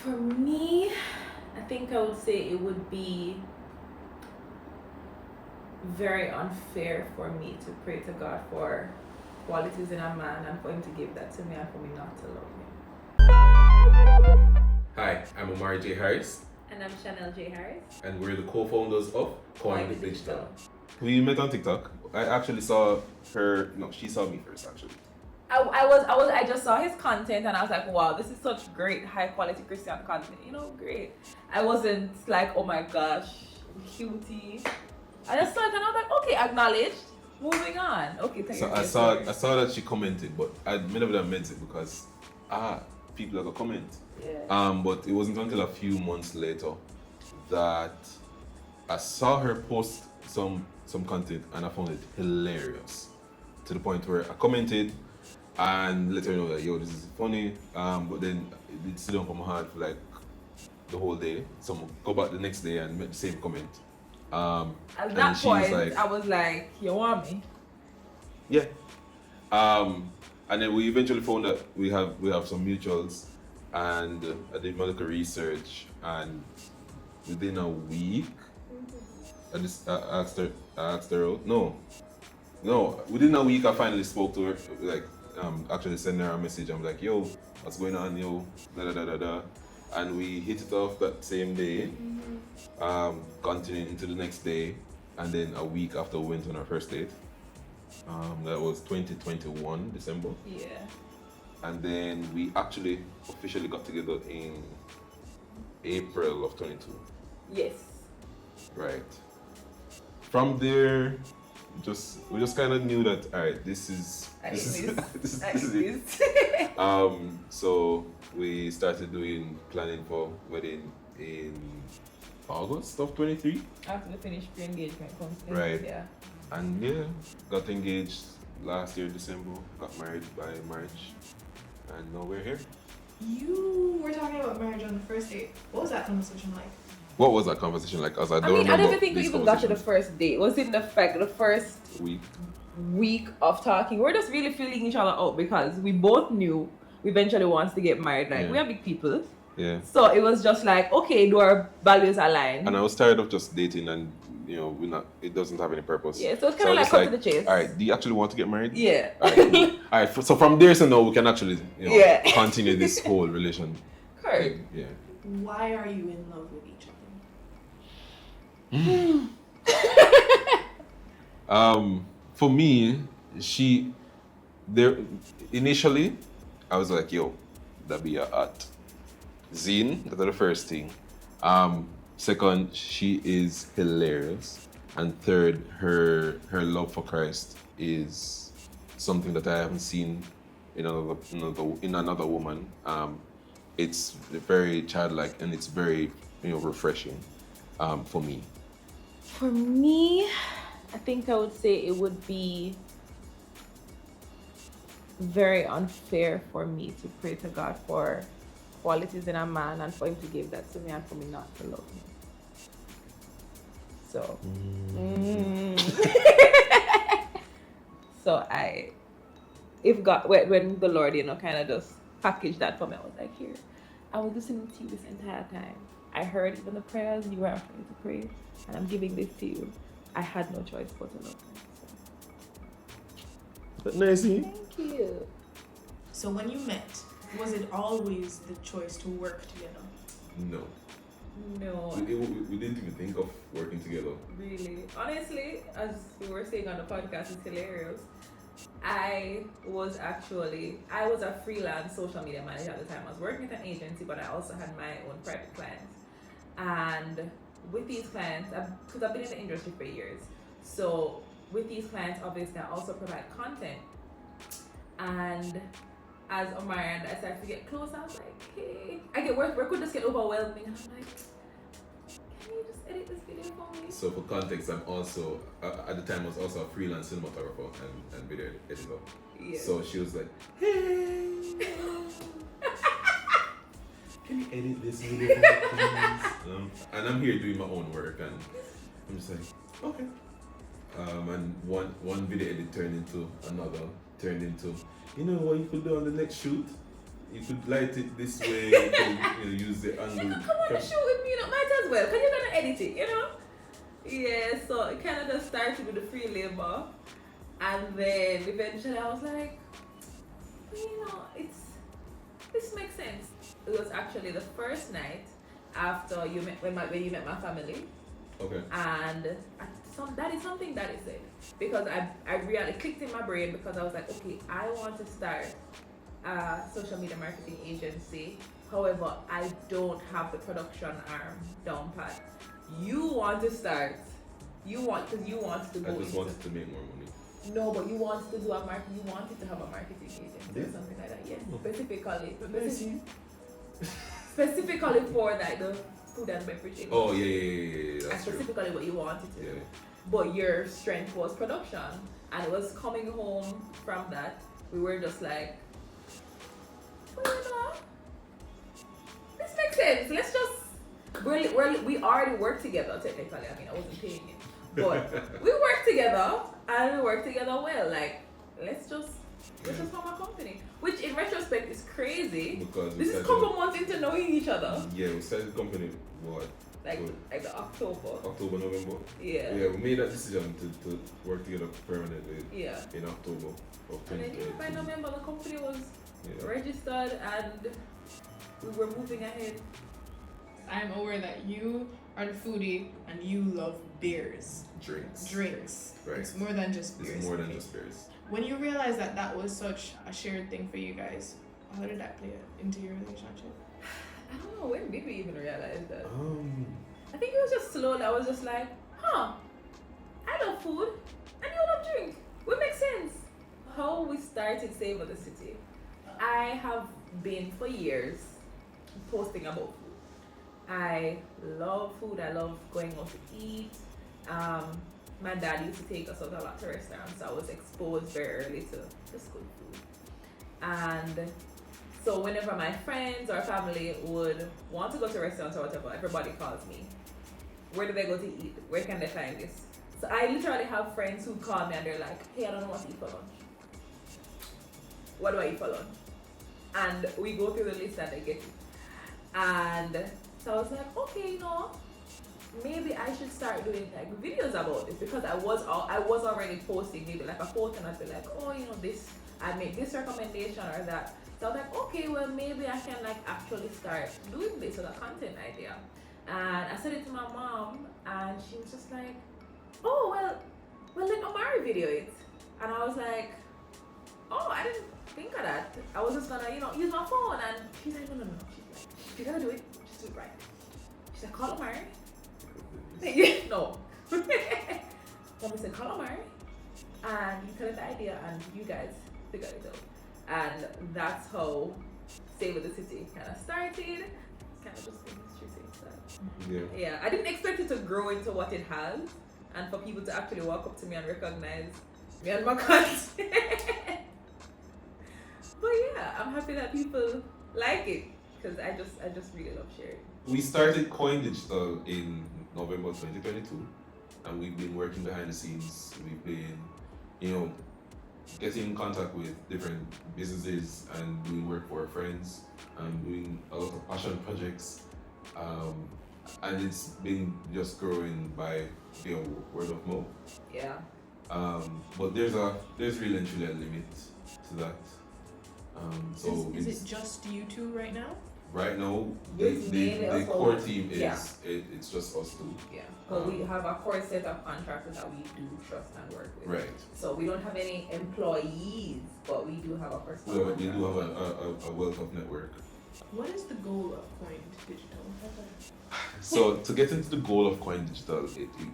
For me, I think I would say it would be very unfair for me to pray to God for qualities in a man and for him to give that to me and for me not to love him. Hi, I'm Omari J. Harris, And I'm Shannelle J. Harris. and we're the co-founders of Koined Koined Digital. We met on TikTok. I actually saw her. No, she saw me first actually. I just saw his content and I was like, wow, this is such great high quality Christian content. Great. I wasn't like, oh my gosh, cutie. I just saw it and I was like, okay, acknowledged. Moving on. Okay, thank you. So I saw that she commented, but I never meant it because people like a comment. Yeah. But it wasn't until a few months later that I saw her post some content and I found it hilarious to the point where I commented and let her know that yo, this is funny. But then it did sit on my heart for like the whole day. So I go back the next day and make the same comment. At that point, I was like, you want me? Yeah. And then we eventually found that we have some mutuals, and I did medical research, and within a week, I asked her out. No, within a week I finally spoke to her, like actually sent her a message. I'm like, yo, what's going on, yo, da. And we hit it off that same day, continuing into the next day, and then a week after we went on our first date. That was 2021, December. Yeah. And then we actually officially got together in April of 22. Yes. Right. From there, we just kind of knew that, all right, this is it. So we started doing planning for wedding in August of 23. After we finished pre-engagement counseling. Right. Yeah. And yeah, got engaged last year, December, got married by March, and now we're here. You were talking about marriage on the first date. What was that conversation like? What was that conversation like? As I don't I remember. don't even think we these even got to the conversations. first date. Was it in the fact the first week of talking? We're just really feeling each other out because we both knew we eventually wants to get married. Like, we are big people. Yeah. So it was just like, okay, do our values align? And I was tired of just dating and it doesn't have any purpose. Yeah, so it's kind of like cut to the chase. All right, do you actually want to get married? Yeah. All right, cool. All right, so from there to now we can actually continue this whole relation. Correct. Yeah. Why are you in love with each other? For me, initially, I was like, yo, that'd be a hot zine. That's the first thing. Second, she is hilarious. And third, her love for Christ is something that I haven't seen in another woman. It's very childlike and it's very refreshing for me. For me, I think I would say it would be very unfair for me to pray to God for qualities in a man and for him to give that to me and for me not to love him. So, so when the Lord, kind of just packaged that for me, I was like, here, I was listening to you this entire time. I heard even the prayers you were asking me to pray, and I'm giving this to you. I had no choice but to love him. But nice. Thank you. So when you met, was it always the choice to work together? No. No. We didn't even think of working together. Really? Honestly, as we were saying on the podcast, it's hilarious. I was a freelance social media manager at the time. I was working with an agency, but I also had my own private clients. And with these clients, because I've been in the industry for years, so with these clients, obviously, I also provide content. And as Omari and I started to get close, I was like, hey, I get work could just get overwhelming, and I'm like, can you just edit this video for me? So for context, I'm also at the time I was also a freelance cinematographer and video editor. Yeah. So she was like, hey, can you edit this video for me, please? And I'm here doing my own work, and I'm just like, okay. And one video edit turned into, you know what you could do on the next shoot? you could light it this way. You could use the angle. Come on the shoot with me, might as well, because you're gonna edit it, Yeah, so it kind of just started with the free labor, and then eventually I was like, this makes sense. It was actually the first night after you met when you met my family. Okay. And that is something that is said, because I really clicked in my brain, because I was like, okay, I want to start a social media marketing agency. However, I don't have the production arm down pat. You want to start. Because you want to go. I just wanted to make more money. No, but you wanted to do a market. You wanted to have a marketing agency or something like that. Yes, specifically for like the food and beverage industry. Oh yeah. That's specifically true. what you wanted to do. Yeah. But your strength was production, and it was coming home from that. We were just like, this makes sense. Let's just we already work together technically. I mean, I wasn't paying it, but we work together, and we work together well. Like, let's just form a company. Which in retrospect is crazy, because this is a couple months into knowing each other. Yeah, we started the company like the October, November. Yeah. Yeah, we made that decision to work together permanently. Yeah. In October of 2022. And then by November the company was registered, and we were moving ahead. I'm aware that you are the foodie and you love beers. Drinks. Right. It's more than just beers. It's more than just beers. When you realized that was such a shared thing for you guys, how did that play into your relationship? I don't know, when did we even realize that? I think it was just slowly. I was just like, I love food and you love drink. What makes sense? How we started Savor the City. I have been for years posting about food. I love food. I love going out to eat. My dad used to take us out a lot to restaurants, so I was exposed very early to just good food. And so whenever my friends or family would want to go to restaurants or whatever, everybody calls me. Where do they go to eat? Where can they find this? So I literally have friends who call me and they're like, hey, I don't know what to eat for lunch. What do I eat for lunch? And we go through the list and they get it. And so I was like, okay, maybe I should start doing like videos about this, because I was already posting maybe like a photo, and I'd be like, this, I make this recommendation or that. So I was like, okay, well maybe I can like actually start doing this with a content idea. And I said it to my mom, and she was just like, oh well let Omari video it. And I was like, oh, I didn't think of that. I was just gonna use my phone. And she's like, no. She's like, you gotta do it, just do it right. She's like, call Omari. No. Mommy said, call Omari, and you tell him the idea, and you guys figure it out. And that's how Savor the City kind of started. It's kind of just been history since that. Yeah, I didn't expect it to grow into what it has, and for people to actually walk up to me and recognize me and my content. But yeah, I'm happy that people like it, because I just really love sharing. We started Koined Digital in November 2022, and we've been working behind the scenes. We've been, getting in contact with different businesses and doing work for our friends and doing a lot of passion projects. And it's been just growing by word of mouth. Yeah. But there's really and truly a limit to that. So is it just you two right now? Right now, It's mainly the us core all. team is Yeah. it's just us two. Yeah, but we have a core set of contractors that we do trust and work with. Right. So we don't have any employees, but we do have a person. We do have a wealth of network. What is the goal of Koined Digital? So to get into the goal of Koined Digital,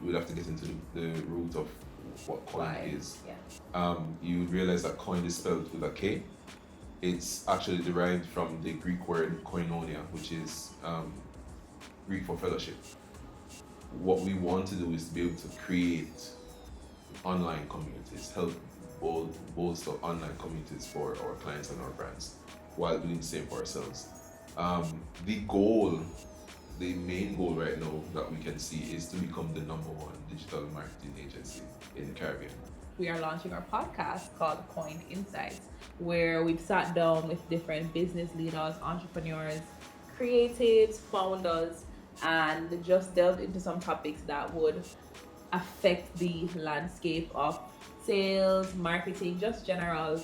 we'll have to get into the root of what Koined is. Yeah. You realize that Koined is spelled with a K. It's actually derived from the Greek word koinonia, which is Greek for fellowship. What we want to do is to be able to create online communities, help bolster online communities for our clients and our brands, while doing the same for ourselves. The main goal right now that we can see is to become the #1 digital marketing agency in the Caribbean. we are launching our podcast called Koined Insights, where we've sat down with different business leaders, entrepreneurs, creatives, founders, and just delved into some topics that would affect the landscape of sales, marketing, just general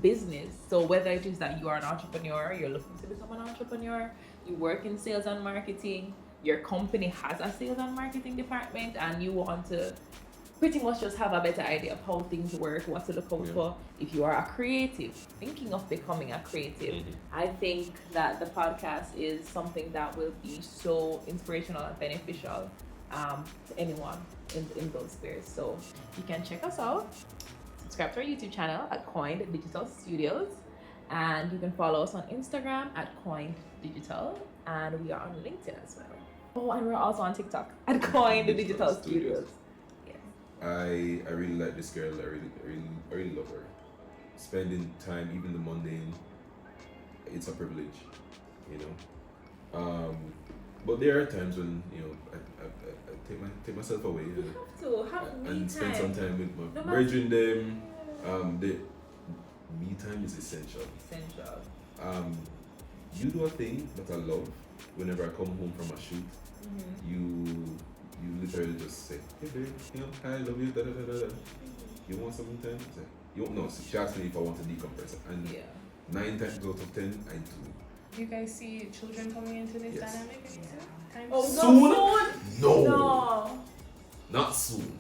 business. So whether it is that you are an entrepreneur, you're looking to become an entrepreneur, you work in sales and marketing, your company has a sales and marketing department, and you want to pretty much just have a better idea of how things work, what to look out for. If you are a creative, thinking of becoming a creative, I think that the podcast is something that will be so inspirational and beneficial to anyone in those spheres. So you can check us out. Subscribe to our YouTube channel at Koined Digital Studios, and you can follow us on Instagram at Koined Digital, and we are on LinkedIn as well. Oh, and we're also on TikTok at Koined Digital Studios. Yeah. I really like this girl. I really love her. Spending time, even the mundane, it's a privilege, you know. But there are times when I take myself away. You have me and spend time. some time with my brethren them. The me time is essential. You do a thing that I love. Whenever I come home from a shoot, you literally just say, "Hey babe, you know, I love you." Da, da, da, da. You want something time? I say, you want, no. So she asked me if I want to decompress, and 9 times out of 10, I do. Do you guys see children coming into this dynamic anytime? Oh, soon? No. Not soon.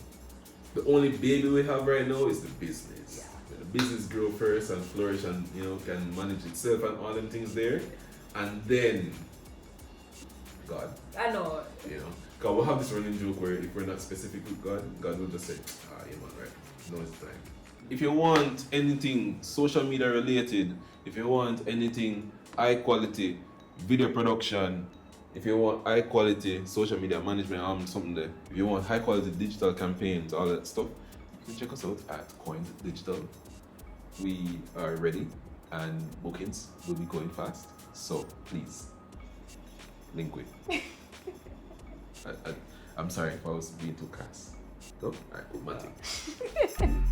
The only baby we have right now is the business. Yeah. The business grow first and flourish, and can manage itself and all them things there, and then God. I know. Because we'll have this running joke where if we're not specific with God, God will just say, yeah man, right, now it's time. If you want anything social media related, if you want anything high quality video production, if you want high quality social media management, something there. If you want high quality digital campaigns, all that stuff, you can check us out at Koined Digital. We are ready and bookings will be going fast. So please, link with. I'm sorry if I was being too crass. No? Alright, cool, my thing.